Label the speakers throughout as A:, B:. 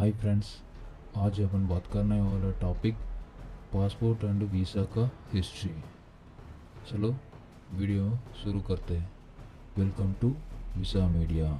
A: Hi friends, आज अपन बात करने वाला टॉपिक पासपोर्ट एंड वीज़ा का हिस्ट्री। चलो वीडियो शुरू करते हैं। Welcome to visa media.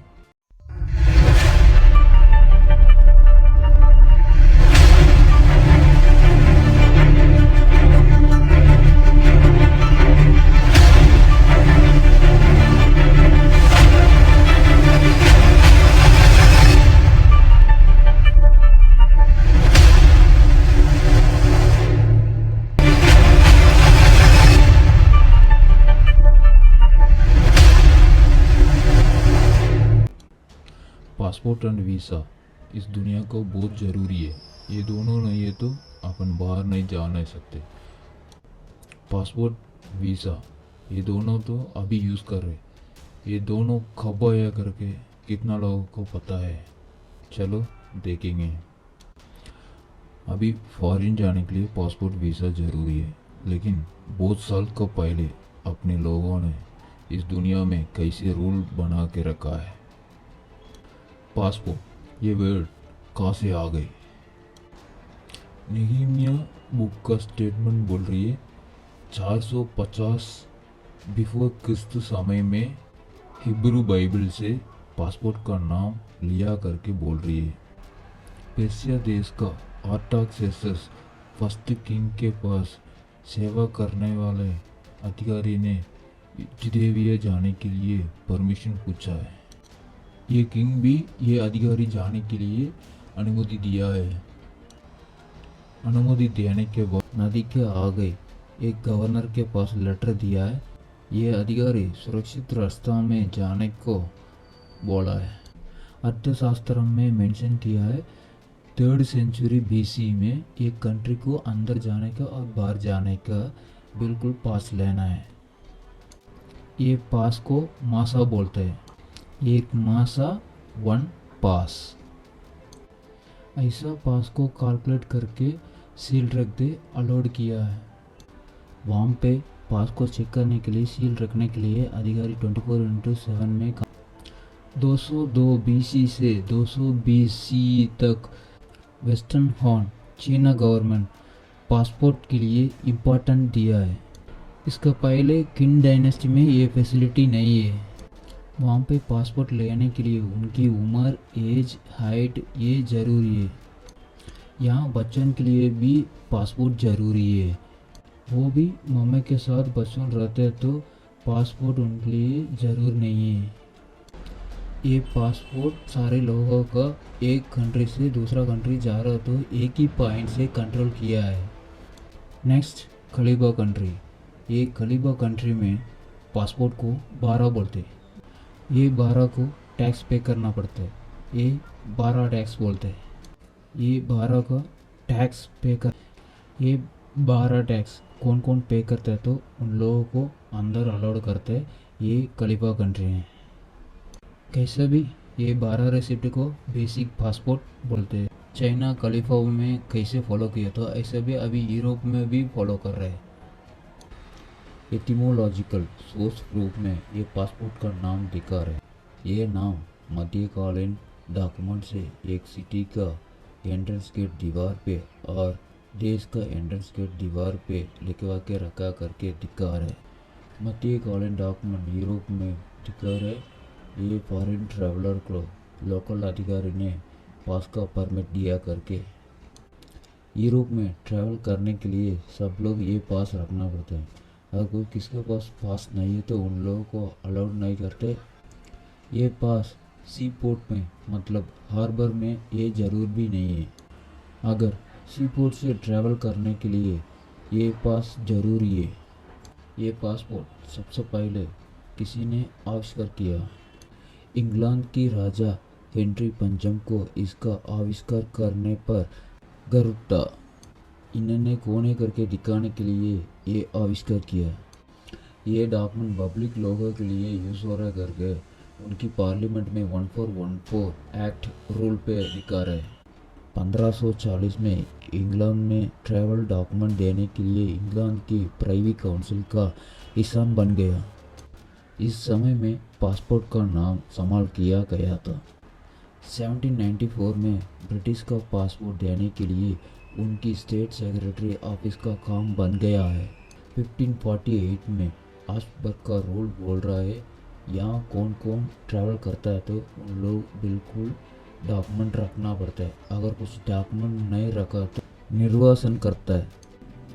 A: Passport and visa इस दुनिया को बहुत ज़रूरी है। ये दोनों नहीं है तो अपन बाहर नहीं जा नहीं सकते। पासपोर्ट, वीज़ा ये दोनों तो अभी यूज़ कर रहे। ये दोनों कब आया करके कितना लोगों को पता है? चलो देखेंगे। अभी फॉरेन जाने के लिए पासपोर्ट वीज़ा ज़रूरी है, लेकिन बहुत साल को पहले अपने लोगों ने इस दुनिया में कैसे रूल बना के रखा है। पासपोर्ट ये वर्ड कहाँ से आ गए? नेहेमिया बुक का स्टेटमेंट बोल रही है 450 बिफोर क्रिस्त समय में हिब्रू बाइबल से पासपोर्ट का नाम लिया करके बोल रही है। पर्सिया देश का आर्टाक्सेसस फर्स्ट किंग के पास सेवा करने वाले अधिकारी ने जुदेविया जाने के लिए परमिशन पूछा है। ये किंग भी ये अधिकारी जाने के लिए अनुमति दिया है। अनुमति देने के बाद नदी के आगे एक गवर्नर के पास लेटर दिया है। ये अधिकारी सुरक्षित रास्ता में जाने को बोला है। अर्थशास्त्र में मेंशन किया है 3rd सेंचुरी BC में एक कंट्री को अंदर जाने का और बाहर जाने का बिल्कुल पास लेना है। ये पास को मासा बोलते हैं। एक मासा 1 पास। ऐसा पास को कैलकुलेट करके सील रख दे अलाउड किया है। वहाँ पे पास को चेक करने के लिए सील रखने के लिए अधिकारी 24/7 में 202 BC से 220 CE तक वेस्टर्न हॉर्न चीना गवर्नमेंट पासपोर्ट के लिए इम्पोर्टेंट दिया है। इसका पहले किन डायनेस्टी में ये फैसिलिटी नहीं है। वहाँ पे पासपोर्ट लेने के लिए उनकी उम्र, एज, हाइट ये ज़रूरी है। यहाँ बच्चों के लिए भी पासपोर्ट ज़रूरी है। वो भी मम्मी के साथ बच्चों रहते तो पासपोर्ट उनके लिए ज़रूर नहीं है। ये पासपोर्ट सारे लोगों का एक कंट्री से दूसरा कंट्री जा रहा तो एक ही पॉइंट से कंट्रोल किया है। नेक्स्ट खलीफा कंट्री। ये खलीफा कंट्री में पासपोर्ट को 12 बोलते हैं। ये 12 को टैक्स पे करना पड़ता है। ये 12 टैक्स बोलते हैं। ये 12 का टैक्स पे कर। ये 12 टैक्स कौन कौन पे करता है तो उन लोगों को अंदर अलाउड करते हैं। ये खलीफा कंट्री हैं। कैसे भी ये 12 रेसिप्ट को बेसिक पासपोर्ट बोलते हैं। चाइना खलीफा में कैसे फॉलो किया तो ऐसे भी अभी यूरोप में भी फॉलो कर रहे हैं। एटिमोलॉजिकल सोर्स प्रूफ में ये पासपोर्ट का नाम दिखा रहे। ये नाम मध्यकालीन डॉक्यूमेंट से एक सिटी का एंट्रेंस गेट दीवार पे और देश का एंट्रेंस गेट दीवार पे लिखवा के रखा करके दिखा रहे। मध्यकालीन डॉक्यूमेंट यूरोप में दिखा रहे। ये फॉरेन ट्रैवलर को लोकल अधिकारी ने पास का परमिट दिया करके। यूरोप में ट्रैवल करने के लिए सब लोग ये पास रखना पड़ता है। अगर कोई किसके पास पास नहीं है तो उन लोगों को अलाउड नहीं करते। ये पास सी पोर्ट में मतलब हार्बर में ये ज़रूर भी नहीं है। अगर सी पोर्ट से ट्रैवल करने के लिए ये पास ज़रूरी है। ये पासपोर्ट सबसे पहले किसी ने आविष्कार किया। इंग्लैंड की राजा हेनरी पंचम को इसका आविष्कार करने पर गर्व था। इन्होंने कोने करके दिखाने के लिए ये आविष्कार किया। ये डॉक्यूमेंट पब्लिक लोगों के लिए यूज़ हो रहा करके उनकी पार्लियामेंट में 1414 एक्ट रूल पे दिखा रहे। 1540 में इंग्लैंड में ट्रैवल डॉक्यूमेंट देने के लिए इंग्लैंड की प्राइवी काउंसिल का हिस्सा बन गया। इस समय में पासपोर्ट का नाम इस्तेमाल किया गया था। 1794 में ब्रिटिश का पासपोर्ट देने के लिए उनकी स्टेट सेक्रेटरी ऑफिस का काम बन गया है। 1548 में आसबर्ग का रूल बोल रहा है यहाँ कौन कौन ट्रैवल करता है तो उन लोग बिल्कुल डॉक्यूमेंट रखना पड़ता है, अगर कुछ डॉक्यूमेंट नहीं रखा तो निर्वासन करता है।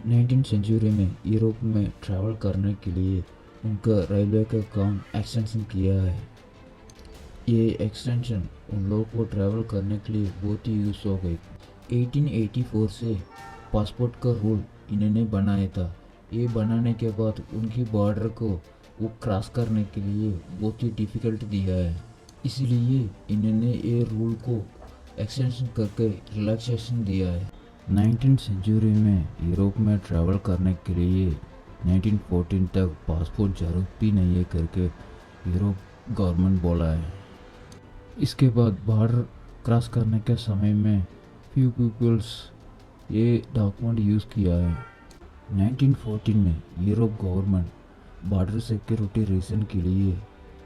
A: 19वीं सेंचुरी में यूरोप में ट्रैवल करने के लिए उनका रेलवे का काम एक्सटेंशन किया है। ये एक्सटेंशन उन लोगों को ट्रैवल करने के लिए बहुत ही यूज़ हो गई। 1884 से पासपोर्ट का रूल इन्होंने बनाया था। ये बनाने के बाद उनकी बॉर्डर को वो क्रॉस करने के लिए बहुत ही डिफ़िकल्ट दिया है, इसलिए इन्होंने ये रूल को एक्सटेंशन करके रिलैक्सेशन दिया है। 19वीं सेंचुरी में यूरोप में ट्रैवल करने के लिए 1914 तक पासपोर्ट जरूरत भी नहीं है करके यूरोप गवर्नमेंट बोला है। इसके बाद बॉर्डर क्रॉस करने के समय में फ्यू पीपल्स ये डॉक्यूमेंट यूज़ किया है। 1914 में Europe government border security reason के लिए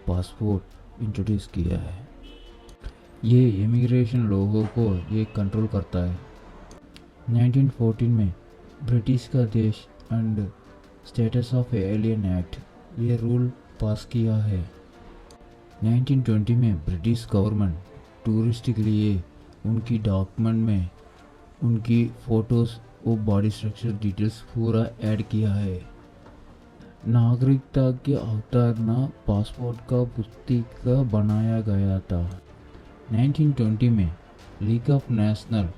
A: पासपोर्ट इंट्रोड्यूस किया है। ये इमिग्रेशन लोगों को ये कंट्रोल करता है। 1914 में ब्रिटिश का देश and status of alien act ये रूल पास किया है। 1920 में ब्रिटिश गवर्नमेंट टूरिस्ट के लिए उनकी डॉक्यूमेंट में उनकी फ़ोटोज़ और बॉडी स्ट्रक्चर डिटेल्स पूरा ऐड किया है। नागरिकता के अवतारणा पासपोर्ट का पुस्तिका बनाया गया था। 1920 में लीग ऑफ नेशनल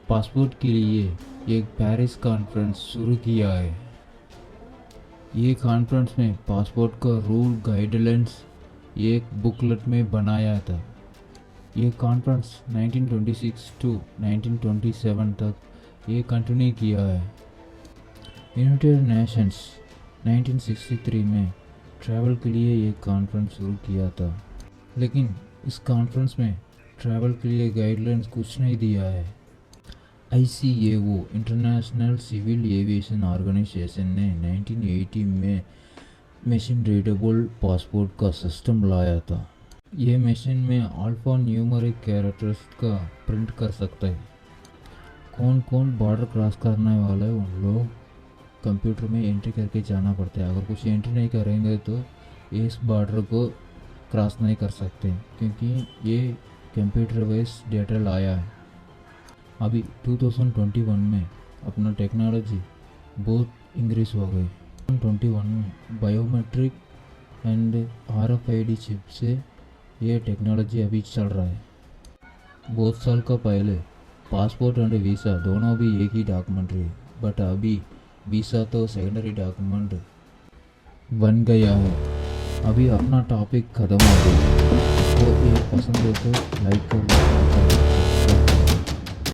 A: पासपोर्ट के लिए एक पेरिस कॉन्फ्रेंस शुरू किया है। ये कॉन्फ्रेंस में पासपोर्ट का रूल गाइडलाइंस एक बुकलेट में बनाया था। ये कॉन्फ्रेंस 1926 टू 1927 तक ये कंटिन्यू किया है। यूनाइटेड नेशंस 1963 में ट्रैवल के लिए एक कॉन्फ्रेंस शुरू किया था, लेकिन इस कॉन्फ्रेंस में ट्रैवल के लिए गाइडलाइंस कुछ नहीं दिया है। ICAO international civil aviation organisation ने 1980 में मशीन रीडेबल पासपोर्ट का सिस्टम लाया था। ये मशीन में अल्फा न्यूमेरिक कैरेक्टर्स का प्रिंट कर सकता है। कौन कौन बॉर्डर क्रॉस करने वाला है उन लोग कंप्यूटर में एंट्री करके जाना पड़ता है। अगर कुछ एंट्री नहीं करेंगे तो इस बॉर्डर को क्रॉस नहीं कर सकते, क्योंकि ये कंप्यूटर वाइज डेटा लाया है। अभी 2021 में अपना टेक्नोलॉजी बहुत इंक्रीज हो गई। 2021 में बायोमेट्रिक एंड RFID चिप से ये टेक्नोलॉजी अभी चल रहा है। बहुत साल का पहले पासपोर्ट एंड वीज़ा दोनों भी एक ही डॉक्यूमेंट है, बट अभी वीज़ा तो सेकेंडरी डॉक्यूमेंट बन गया है। अभी अपना टॉपिक ख़त्म हो गया। तो ये पसंद है तो लाइक कर लो।